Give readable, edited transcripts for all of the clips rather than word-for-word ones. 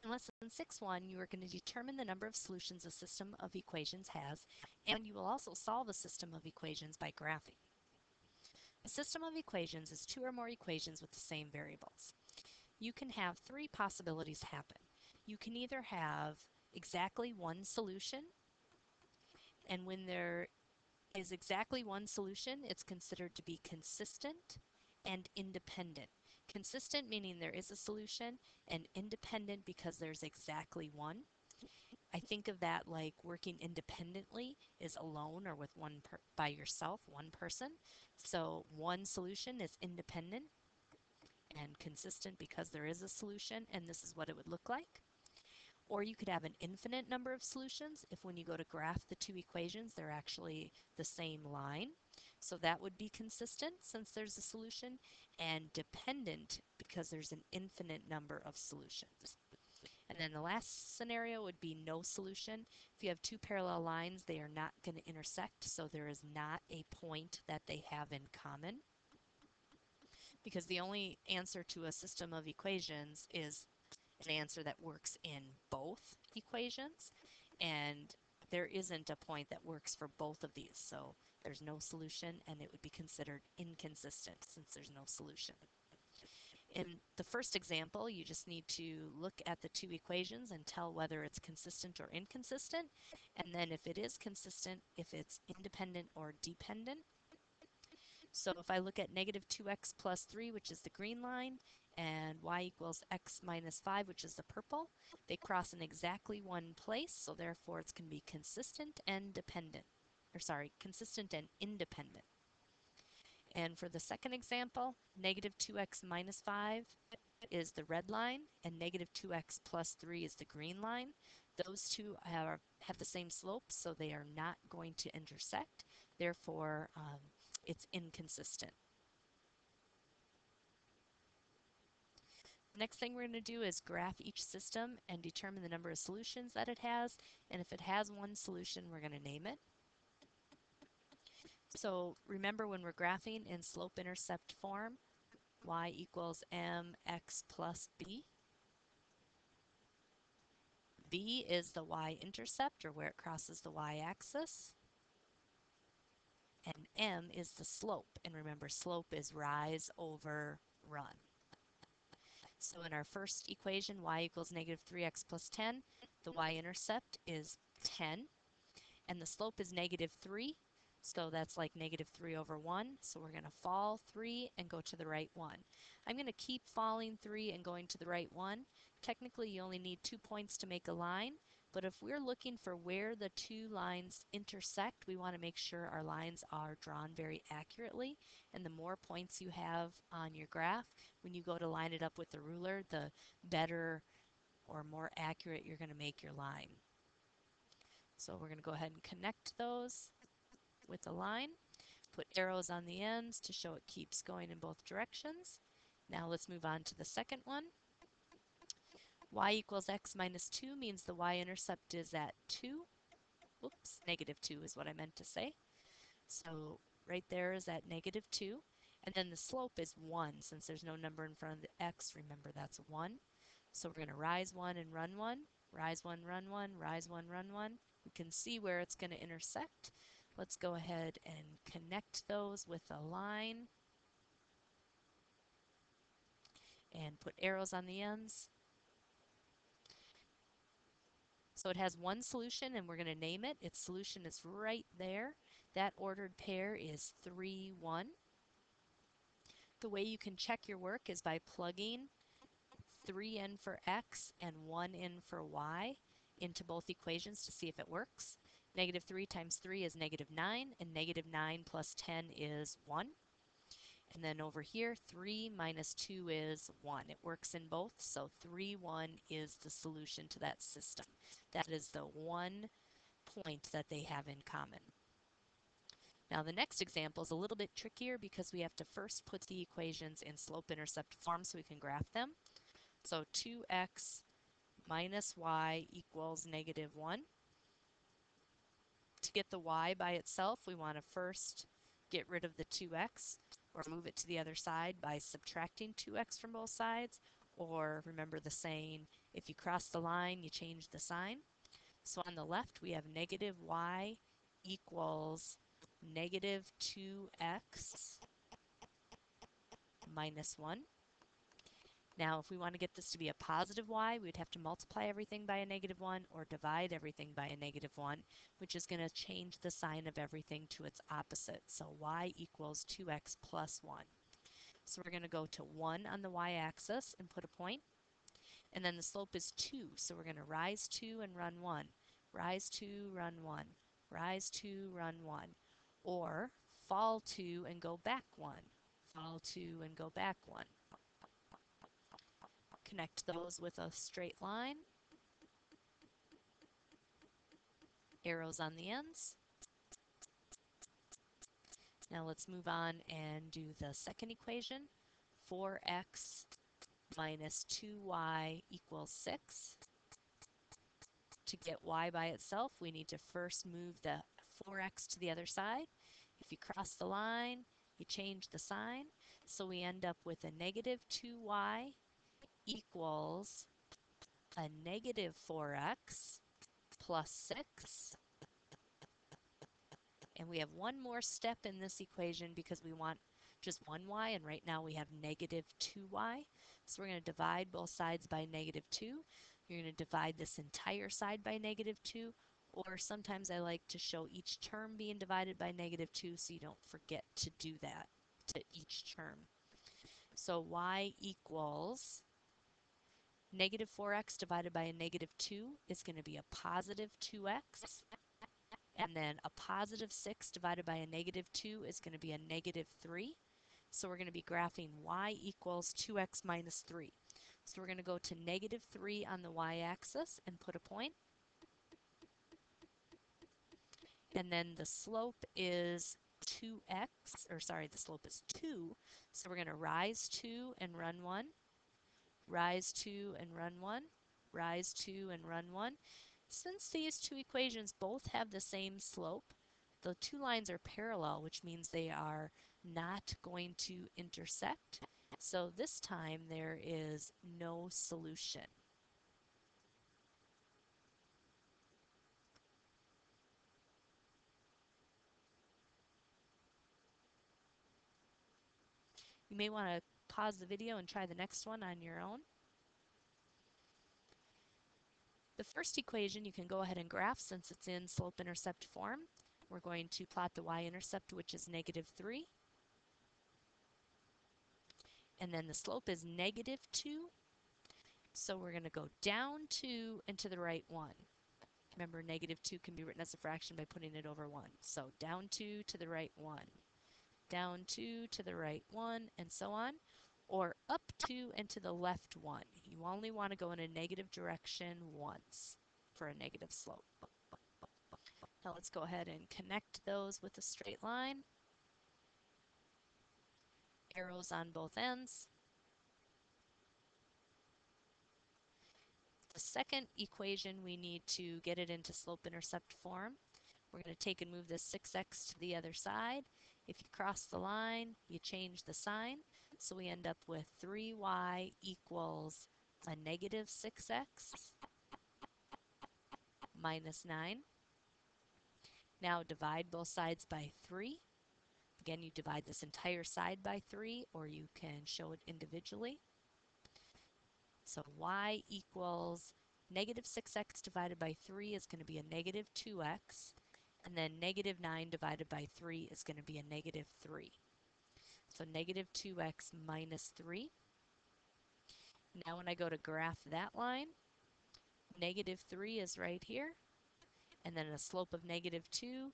In lesson 6.1, you are going to determine the number of solutions a system of equations has, and you will also solve a system of equations by graphing. A system of equations is two or more equations with the same variables. You can have three possibilities happen. You can either have exactly one solution, and when there is exactly one solution, it's considered to be consistent and independent. Consistent meaning there is a solution, and independent because there's exactly one. I think of that like working independently is alone or with by yourself, one person. So one solution is independent and consistent because there is a solution, and this is what it would look like. Or you could have an infinite number of solutions if when you go to graph the two equations, they're actually the same line. So that would be consistent since there's a solution, and dependent because there's an infinite number of solutions. And then the last scenario would be no solution. If you have two parallel lines, they are not going to intersect, so there is not a point that they have in common. Because the only answer to a system of equations is an answer that works in both equations, and there isn't a point that works for both of these, so there's no solution and it would be considered inconsistent since there's no solution. In the first example, you just need to look at the two equations and tell whether it's consistent or inconsistent, and then if it is consistent, if it's independent or dependent. So if I look at negative 2x plus 3, which is the green line, and y equals x minus 5, which is the purple, they cross in exactly one place, so therefore it's going to be consistent and dependent. Or sorry, consistent and independent. And for the second example, negative 2x minus 5 is the red line, and negative 2x plus 3 is the green line. Those two have the same slope, so they are not going to intersect. Therefore, it's inconsistent. The next thing we're going to do is graph each system and determine the number of solutions that it has. And if it has one solution, we're going to name it. So remember when we're graphing in slope-intercept form, y equals mx plus b. B is the y-intercept, or where it crosses the y-axis. And m is the slope. And remember, slope is rise over run. So in our first equation, y equals negative 3x plus 10, the y-intercept is 10, and the slope is negative 3, so that's like negative 3 over 1. So we're going to fall 3 and go to the right 1. I'm going to keep falling 3 and going to the right 1. Technically, you only need 2 points to make a line, but if we're looking for where the two lines intersect, we want to make sure our lines are drawn very accurately. And the more points you have on your graph, when you go to line it up with the ruler, the better or more accurate you're going to make your line. So we're going to go ahead and connect those with a line, put arrows on the ends to show it keeps going in both directions. Now let's move on to the second one. Y equals x minus 2 means the y-intercept is at 2. Oops, negative 2 is what I meant to say. So right there is at negative 2. And then the slope is 1. Since there's no number in front of the x, remember that's 1. So we're going to rise 1 and run 1, rise 1, run 1, rise 1, run 1. We can see where it's going to intersect. Let's go ahead and connect those with a line and put arrows on the ends. So it has one solution and we're going to name it. Its solution is right there. That ordered pair is 3, 1. The way you can check your work is by plugging 3 in for x and 1 in for y into both equations to see if it works. Negative 3 times 3 is negative 9, and negative 9 plus 10 is 1. And then over here, 3 minus 2 is 1. It works in both, so 3, 1 is the solution to that system. That is the one point that they have in common. Now the next example is a little bit trickier because we have to first put the equations in slope-intercept form so we can graph them. So 2x minus y equals negative 1. To get the y by itself, we want to first get rid of the 2x, or move it to the other side by subtracting 2x from both sides, Or remember the saying, if you cross the line, you change the sign. So on the left, we have negative y equals negative 2x minus 1. Now, if we want to get this to be a positive y, we'd have to multiply everything by a negative 1 or divide everything by a negative 1, which is going to change the sign of everything to its opposite. So y equals 2x plus 1. So we're going to go to 1 on the y-axis and put a point. And then the slope is 2, so we're going to rise 2 and run 1. Rise 2, run 1. Rise 2, run 1. Or fall 2 and go back 1. Fall 2 and go back 1. Connect those with a straight line. Arrows on the ends. Now let's move on and do the second equation. 4x minus 2y equals 6. To get y by itself, we need to first move the 4x to the other side. If you cross the line, you change the sign. So we end up with a negative 2y equals a negative 4x plus 6. And we have one more step in this equation because we want just one y, and right now we have negative 2y. So we're going to divide both sides by negative 2. You're going to divide this entire side by negative 2, or sometimes I like to show each term being divided by negative 2 so you don't forget to do that to each term. So y equals negative 4x divided by a negative 2 is going to be a positive 2x. And then a positive 6 divided by a negative 2 is going to be a negative 3. So we're going to be graphing y equals 2x minus 3. So we're going to go to negative 3 on the y-axis and put a point. And then the slope is 2x, or sorry, the slope is 2. So we're going to rise 2 and run 1. Rise 2 and run 1. Rise 2 and run 1. Since these two equations both have the same slope, the two lines are parallel, which means they are not going to intersect. So this time there is no solution. You may want to pause the video and try the next one on your own. The first equation you can go ahead and graph since it's in slope-intercept form. We're going to plot the y-intercept, which is negative 3. And then the slope is negative 2. So we're going to go down 2 and to the right 1. Remember, negative 2 can be written as a fraction by putting it over 1. So down 2 to the right 1. Down 2 to the right 1, and so on. Or up 2 and to the left 1. You only want to go in a negative direction once for a negative slope. Now let's go ahead and connect those with a straight line. Arrows on both ends. The second equation, we need to get it into slope-intercept form. We're going to take and move this 6x to the other side. If you cross the line, you change the sign. So we end up with 3y equals a negative 6x minus 9. Now divide both sides by 3. Again, you divide this entire side by 3, or you can show it individually. So y equals negative 6x divided by 3 is going to be a negative 2x. And then negative 9 divided by 3 is going to be a negative 3. So negative 2x minus 3. Now when I go to graph that line, negative 3 is right here. And then a slope of negative 2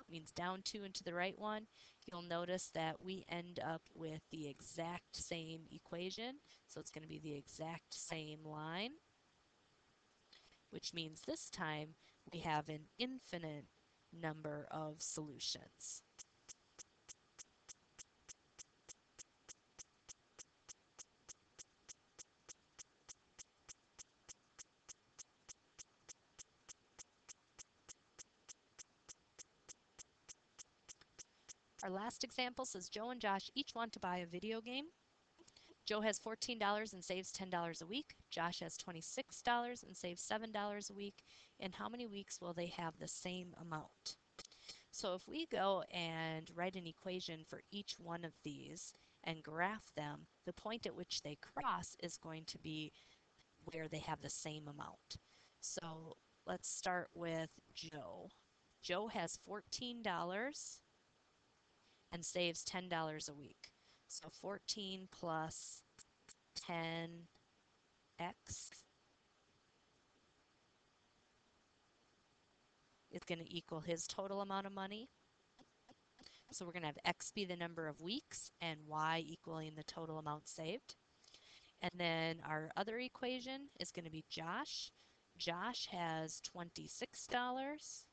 means down 2 and to the right 1. You'll notice that we end up with the exact same equation. So it's going to be the exact same line, which means this time we have an infinite number of solutions. Our last example says Joe and Josh each want to buy a video game. Joe has $14 and saves $10 a week. Josh has $26 and saves $7 a week. In how many weeks will they have the same amount? So if we go and write an equation for each one of these and graph them, the point at which they cross is going to be where they have the same amount. So let's start with Joe. Joe has $14 and saves $10 a week. So 14 plus 10x is going to equal his total amount of money. So we're going to have x be the number of weeks and y equaling the total amount saved. And then our other equation is going to be Josh. Josh has $26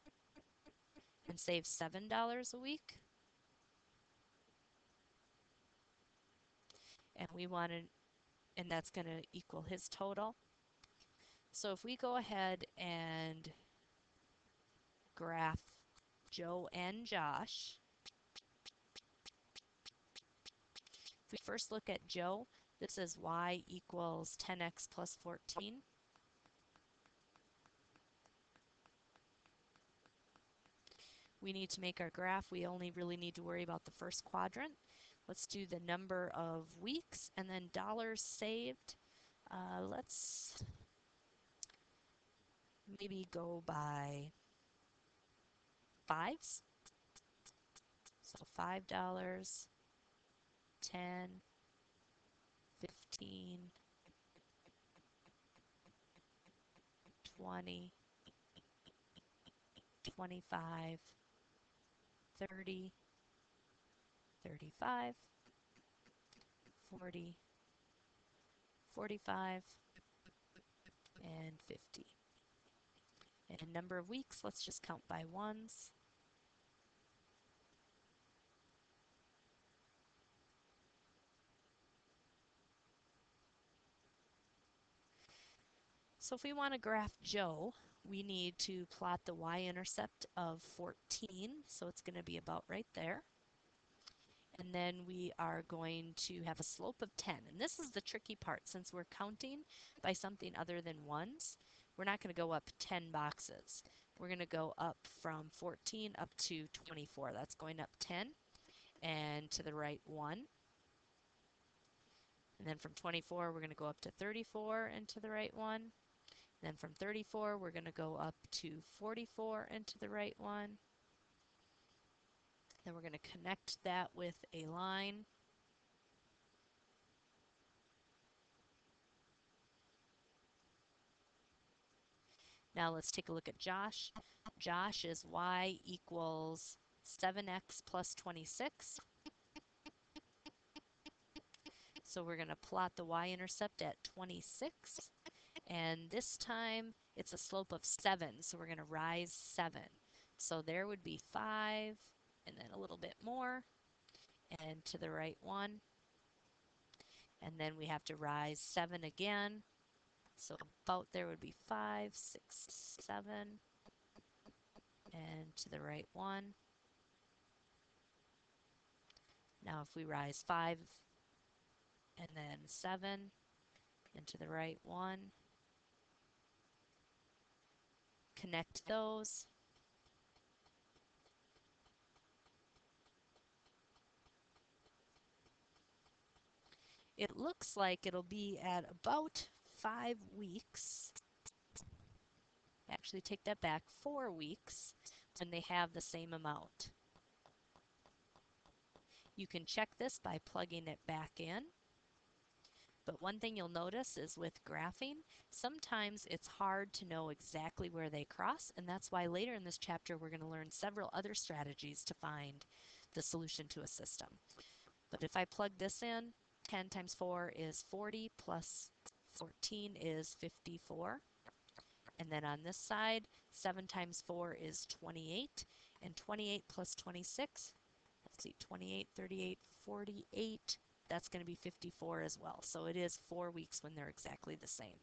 and saves $7 a week. And we want to, and that's going to equal his total. So if we go ahead and graph Joe and Josh, if we first look at Joe, this is y equals 10x plus 14. We need to make our graph. We only really need to worry about the first quadrant. Let's do the number of weeks and then dollars saved. Let's maybe go by fives. So $5, 10, 15, 20, 25, 30, 35, 40, 45, and 50. And number of weeks, let's just count by ones. So if we want to graph Joe, we need to plot the y-intercept of 14. So it's going to be about right there. And then we are going to have a slope of 10. And this is the tricky part. Since we're counting by something other than ones, we're not going to go up 10 boxes. We're going to go up from 14 up to 24. That's going up 10 and to the right 1. And then from 24, we're going to go up to 34 and to the right 1. Then from 34, we're going to go up to 44 and to the right 1. Then we're going to connect that with a line. Now let's take a look at Josh. Josh is y equals 7x plus 26. So we're going to plot the y-intercept at 26. And this time it's a slope of 7, so we're going to rise 7. So there would be 5, and then a little bit more, and to the right 1. And then we have to rise 7 again. So about there would be 5, 6, 7, and to the right 1. Now if we rise 5 and then 7 and to the right 1, connect those. It looks like it'll be at about 5 weeks. Actually, take that back, 4 weeks when they have the same amount. You can check this by plugging it back in. But one thing you'll notice is with graphing, sometimes it's hard to know exactly where they cross, and that's why later in this chapter we're going to learn several other strategies to find the solution to a system. But if I plug this in, 10 times 4 is 40 plus 14 is 54. And then on this side, 7 times 4 is 28. And 28 plus 26, let's see, 28, 38, 48, that's going to be 54 as well. So it is 4 weeks when they're exactly the same.